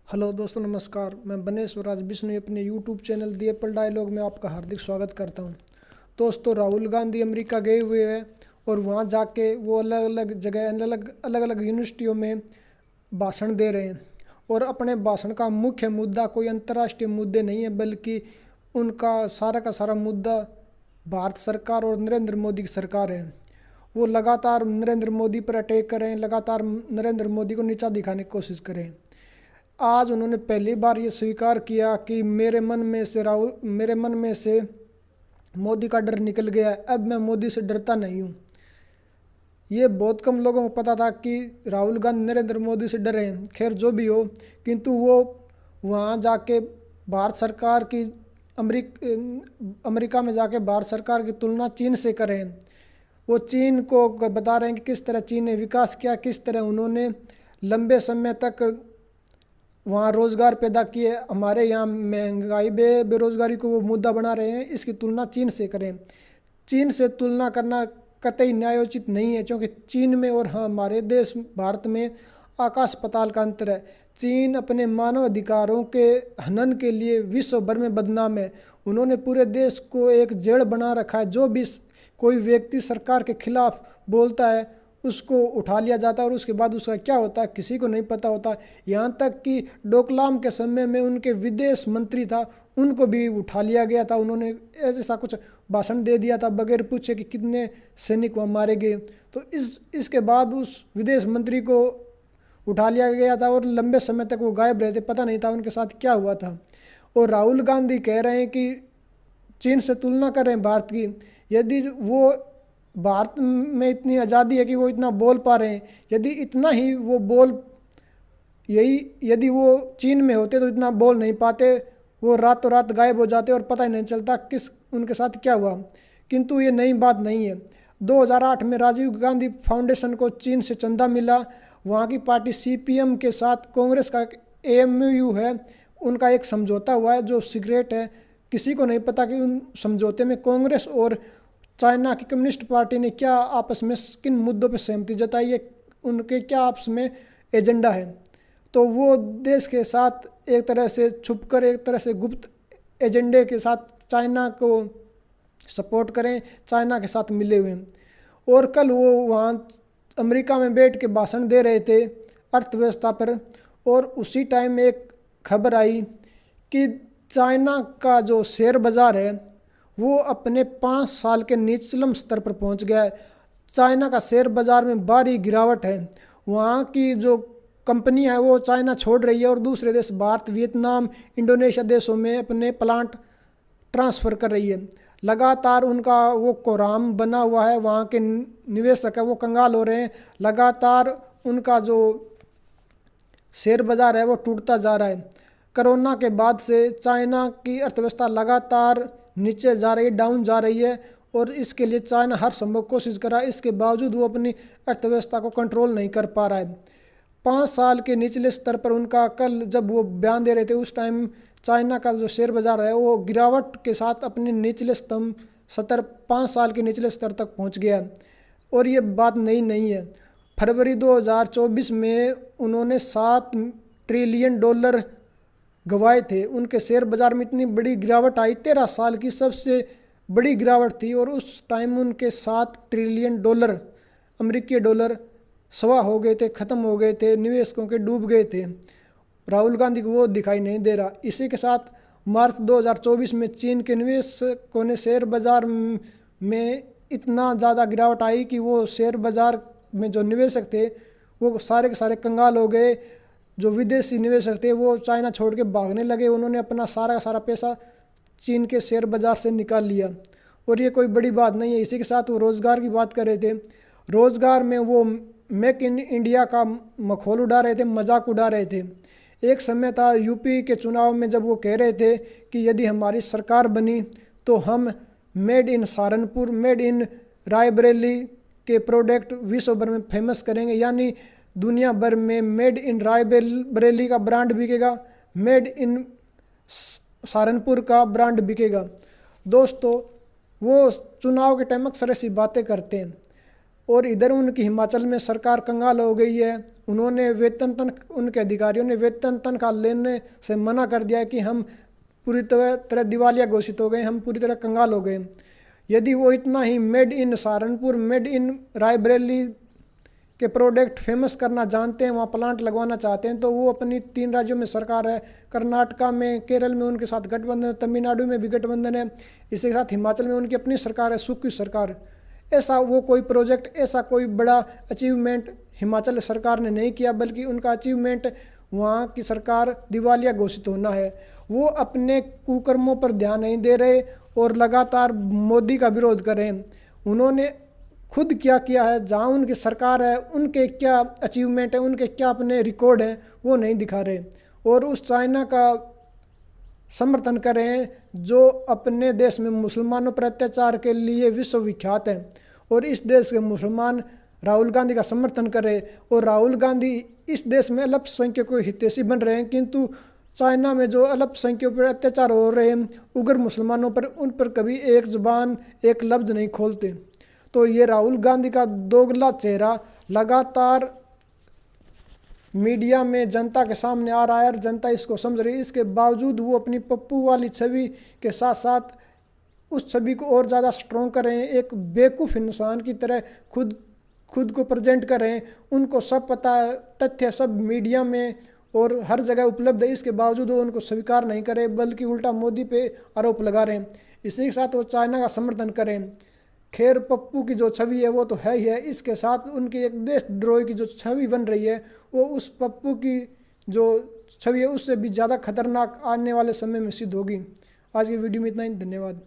Hello दोस्तों, नमस्कार। मैं बनेश्वर विष्णु अपने यूट्यूब चैनल दी एप्पल डायलॉग में आपका हार्दिक स्वागत करता हूं। दोस्तों, राहुल गांधी अमेरिका गए हुए हैं और वहां जाके वो अलग अलग जगह अलग अलग यूनिवर्सिटियों में भाषण दे रहे हैं। और अपने भाषण का मुख्य मुद्दा कोई अंतर्राष्ट्रीय मुद्दे नहीं है, बल्कि उनका का सारा मुद्दा भारत सरकार और नरेंद्र मोदी की सरकार है। वो लगातार नरेंद्र मोदी पर अटैक करें, लगातार नरेंद्र मोदी को नीचा दिखाने की कोशिश करें। आज उन्होंने पहली बार ये स्वीकार किया कि मेरे मन में से मोदी का डर निकल गया है, अब मैं मोदी से डरता नहीं हूँ। ये बहुत कम लोगों को पता था कि राहुल गांधी नरेंद्र मोदी से डरे हैं। खैर, जो भी हो, किंतु वो वहाँ जाके भारत सरकार की अमेरिका में जाके भारत सरकार की तुलना चीन से करें। वो चीन को बता रहे हैं कि किस तरह चीन ने विकास किया, किस तरह उन्होंने लंबे समय तक वहाँ रोज़गार पैदा किए। हमारे यहाँ महंगाई बेरोज़गारी को वो मुद्दा बना रहे हैं, इसकी तुलना चीन से करें। चीन से तुलना करना कतई न्यायोचित नहीं है, क्योंकि चीन में और हमारे देश भारत में आकाश पाताल का अंतर है। चीन अपने मानव अधिकारों के हनन के लिए विश्व भर में बदनाम है। उन्होंने पूरे देश को एक जेल बना रखा है। जो भी कोई व्यक्ति सरकार के खिलाफ बोलता है उसको उठा लिया जाता है और उसके बाद उसका क्या होता है किसी को नहीं पता होता। यहाँ तक कि डोकलाम के समय में उनके विदेश मंत्री था, उनको भी उठा लिया गया था। उन्होंने ऐसा कुछ भाषण दे दिया था बगैर पूछे कि कितने सैनिक वहाँ मारे गए। तो इसके बाद उस विदेश मंत्री को उठा लिया गया था और लंबे समय तक वो गायब रहे थे, पता नहीं था उनके साथ क्या हुआ था। और राहुल गांधी कह रहे हैं कि चीन से तुलना कर रहे हैं भारत की। यदि वो भारत में इतनी आज़ादी है कि वो इतना बोल पा रहे हैं, यदि इतना ही वो यदि वो चीन में होते तो इतना बोल नहीं पाते, वो रातों रात गायब हो जाते और पता ही नहीं चलता किस उनके साथ क्या हुआ। किंतु ये नई बात नहीं है। 2008 में राजीव गांधी फाउंडेशन को चीन से चंदा मिला। वहाँ की पार्टी सीपीएम के साथ कांग्रेस का एएमयू है, उनका एक समझौता हुआ है जो सीक्रेट है, किसी को नहीं पता कि उन समझौते में कांग्रेस और चाइना की कम्युनिस्ट पार्टी ने क्या आपस में किन मुद्दों पर सहमति जताई है, उनके क्या आपस में एजेंडा है। तो वो देश के साथ एक तरह से छुपकर, एक तरह से गुप्त एजेंडे के साथ चाइना को सपोर्ट करें, चाइना के साथ मिले हुए हैं। और कल वो वहाँ अमेरिका में बैठ के भाषण दे रहे थे अर्थव्यवस्था पर, और उसी टाइम में एक खबर आई कि चाइना का जो शेयर बाज़ार है वो अपने 5 साल के निचलम स्तर पर पहुंच गया है। चाइना का शेयर बाज़ार में भारी गिरावट है। वहाँ की जो कंपनी है वो चाइना छोड़ रही है और दूसरे देश भारत, वियतनाम, इंडोनेशिया देशों में अपने प्लांट ट्रांसफ़र कर रही है। लगातार उनका वो कोराम बना हुआ है, वहाँ के निवेशक है वो कंगाल हो रहे हैं। लगातार उनका जो शेयर बाज़ार है वो टूटता जा रहा है। कोरोना के बाद से चाइना की अर्थव्यवस्था लगातार नीचे जा रही है, डाउन जा रही है, और इसके लिए चाइना हर संभव कोशिश कर रहा है। इसके बावजूद वो अपनी अर्थव्यवस्था को कंट्रोल नहीं कर पा रहा है। 5 साल के निचले स्तर पर उनका, कल जब वो बयान दे रहे थे उस टाइम चाइना का जो शेयर बाज़ार है वो गिरावट के साथ अपने निचले स्तर 5 साल के निचले स्तर तक पहुंच गया। और ये बात नई नहीं है। फरवरी 2024 में उन्होंने $7 ट्रिलियन गंवाए थे। उनके शेयर बाज़ार में इतनी बड़ी गिरावट आई, 13 साल की सबसे बड़ी गिरावट थी, और उस टाइम उनके $7 ट्रिलियन अमेरिकी डॉलर सवा हो गए थे, ख़त्म हो गए थे, निवेशकों के डूब गए थे। राहुल गांधी को वो दिखाई नहीं दे रहा। इसी के साथ मार्च 2024 में चीन के निवेशकों ने शेयर बाज़ार में इतना ज़्यादा गिरावट आई कि वो शेयर बाज़ार में जो निवेशक थे वो सारे के सारे कंगाल हो गए। जो विदेशी निवेशक थे वो चाइना छोड़ के भागने लगे। उन्होंने अपना सारा का सारा पैसा चीन के शेयर बाज़ार से निकाल लिया, और ये कोई बड़ी बात नहीं है। इसी के साथ वो रोज़गार की बात कर रहे थे। रोज़गार में वो मेक इन इंडिया का मखौल उड़ा रहे थे, मजाक उड़ा रहे थे। एक समय था यूपी के चुनाव में जब वो कह रहे थे कि यदि हमारी सरकार बनी तो हम made in Saharanpur, made in Raebareli के प्रोडक्ट विश्व भर में फेमस करेंगे। यानी दुनिया भर में मेड इन रायबरेली का ब्रांड बिकेगा, मेड इन सहारनपुर का ब्रांड बिकेगा। दोस्तों, वो चुनाव के टाइम अक्सर ऐसी बातें करते हैं। और इधर उनकी हिमाचल में सरकार कंगाल हो गई है। उन्होंने उनके अधिकारियों ने वेतन तनख्वाह लेने से मना कर दिया है कि हम पूरी तरह दिवालिया घोषित हो गए, हम पूरी तरह कंगाल हो गए। यदि वो इतना he made in Saharanpur, made in Raebareli के प्रोडक्ट फेमस करना जानते हैं, वहाँ प्लांट लगवाना चाहते हैं, तो वो अपनी 3 राज्यों में सरकार है, कर्नाटका में, केरल में उनके साथ गठबंधन है, तमिलनाडु में भी गठबंधन है, इसके साथ हिमाचल में उनकी अपनी सरकार है, सुख की सरकार। ऐसा वो कोई प्रोजेक्ट, ऐसा कोई बड़ा अचीवमेंट हिमाचल सरकार ने नहीं किया, बल्कि उनका अचीवमेंट वहाँ की सरकार दिवालिया घोषित होना है। वो अपने कुकर्मों पर ध्यान नहीं दे रहे और लगातार मोदी का विरोध कर रहे हैं। उन्होंने खुद क्या किया है, जहाँ उनकी सरकार है उनके क्या अचीवमेंट है, उनके क्या अपने रिकॉर्ड हैं, वो नहीं दिखा रहे और उस चाइना का समर्थन कर रहे हैं जो अपने देश में मुसलमानों पर अत्याचार के लिए विश्वविख्यात है। और इस देश के मुसलमान राहुल गांधी का समर्थन कर रहे हैं और राहुल गांधी इस देश में अल्पसंख्यकों के हितैषी बन रहे हैं, किंतु चाइना में जो अल्पसंख्यकों पर अत्याचार हो रहे हैं, उग्र मुसलमानों पर, उन पर कभी एक जुबान, एक लफ्ज़ नहीं खोलते। तो ये राहुल गांधी का दोगला चेहरा लगातार मीडिया में जनता के सामने आ रहा है और जनता इसको समझ रही है। इसके बावजूद वो अपनी पप्पू वाली छवि के साथ साथ उस छवि को और ज़्यादा स्ट्रॉन्ग कर रहे हैं, एक बेवकूफ़ इंसान की तरह खुद को प्रेजेंट कर रहे हैं। उनको सब पता है, तथ्य सब मीडिया में और हर जगह उपलब्ध है, इसके बावजूद वो उनको स्वीकार नहीं करे, बल्कि उल्टा मोदी पे आरोप लगा रहे हैं। इसी के साथ वो चाइना का समर्थन करें। खैर, पप्पू की जो छवि है वो तो है ही है, इसके साथ उनकी एक देशद्रोह की जो छवि बन रही है वो उस पप्पू की जो छवि है उससे भी ज़्यादा खतरनाक आने वाले समय में सिद्ध होगी। आज की वीडियो में इतना ही, धन्यवाद।